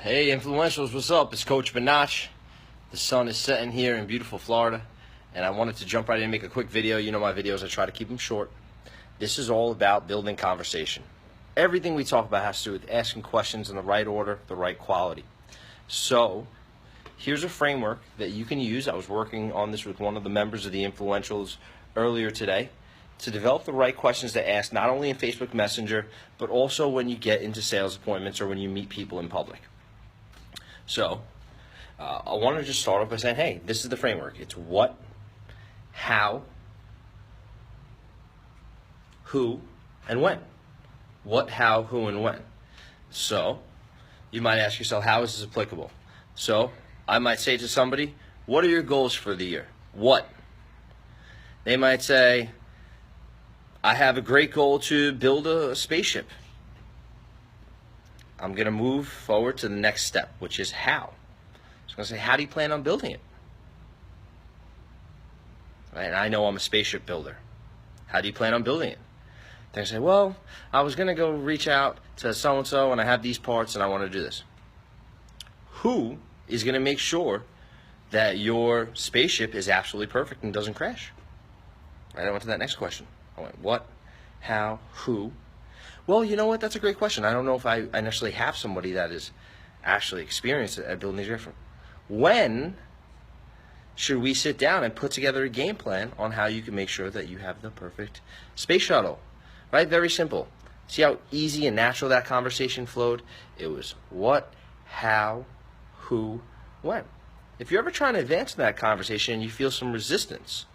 Hey influentials, what's up? It's Coach Benach. The sun is setting here in beautiful Florida, and I wanted to jump right in and make a quick video. You know my videos, I try to keep them short. This is all about building conversation. Everything we talk about has to do with asking questions in the right order, the right quality. So here's a framework that you can use. I was working on this with one of the members of the influentials earlier today to develop the right questions to ask, not only in Facebook Messenger, but also when you get into sales appointments or when you meet people in public. So I want to just start off by saying, hey, this is the framework. It's what, how, who, and when. What, how, who, and when. So you might ask yourself, how is this applicable? So I might say to somebody, what are your goals for the year? What? They might say, I have a great goal to build a spaceship. I'm going to move forward to the next step, which is how. So I'm going to say, how do you plan on building it? Right? And I know I'm a spaceship builder. How do you plan on building it? They say, well, I was going to go reach out to so-and-so, and I have these parts, and I want to do this. Who is going to make sure that your spaceship is absolutely perfect and doesn't crash? Right? I went to that next question. I went, what, how, who? Well, you know what? That's a great question. I don't know if I necessarily have somebody that is actually experienced at building these different. When should we sit down and put together a game plan on how you can make sure that you have the perfect space shuttle? Right? Very simple. See how easy and natural that conversation flowed? It was what, how, who, when. If you're ever trying to advance in that conversation and you feel some resistance,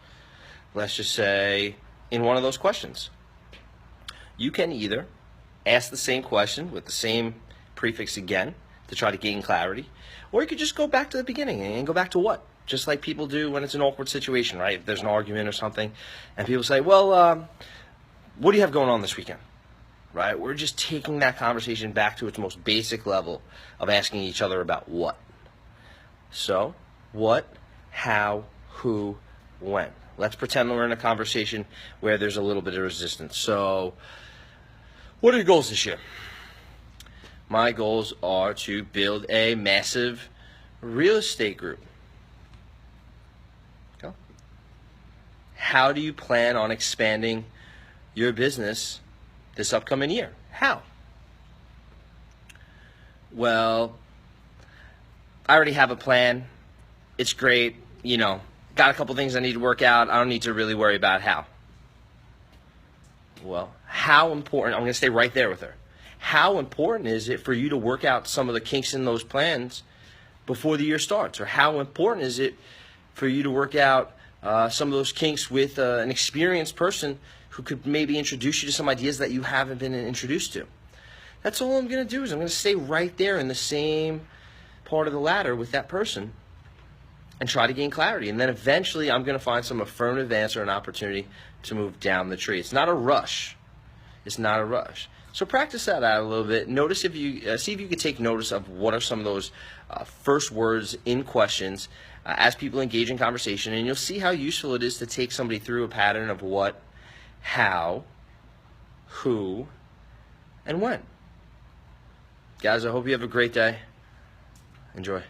let's just say in one of those questions, you can either ask the same question with the same prefix again to try to gain clarity, or you could just go back to the beginning and go back to what, just like people do when it's an awkward situation, right? If there's an argument or something, and people say, well, what do you have going on this weekend? Right? We're just taking that conversation back to its most basic level of asking each other about what. So, what, how, who, when. Let's pretend we're in a conversation where there's a little bit of resistance. So, what are your goals this year? My goals are to build a massive real estate group. Okay. How do you plan on expanding your business this upcoming year? How? Well, I already have a plan. It's great. Got a couple things I need to work out. I don't need to really worry about how. Well, how important, I'm going to stay right there with her. How important is it for you to work out some of the kinks in those plans before the year starts? Or how important is it for you to work out some of those kinks with an experienced person who could maybe introduce you to some ideas that you haven't been introduced to? That's all I'm going to do is I'm going to stay right there in the same part of the ladder with that person and try to gain clarity. And then eventually I'm going to find some affirmative answer and opportunity to move down the tree. It's not a rush. It's not a rush. So practice that out a little bit. Notice if you see if you could take notice of what are some of those first words in questions as people engage in conversation, and you'll see how useful it is to take somebody through a pattern of what, how, who, and when. Guys, I hope you have a great day. Enjoy.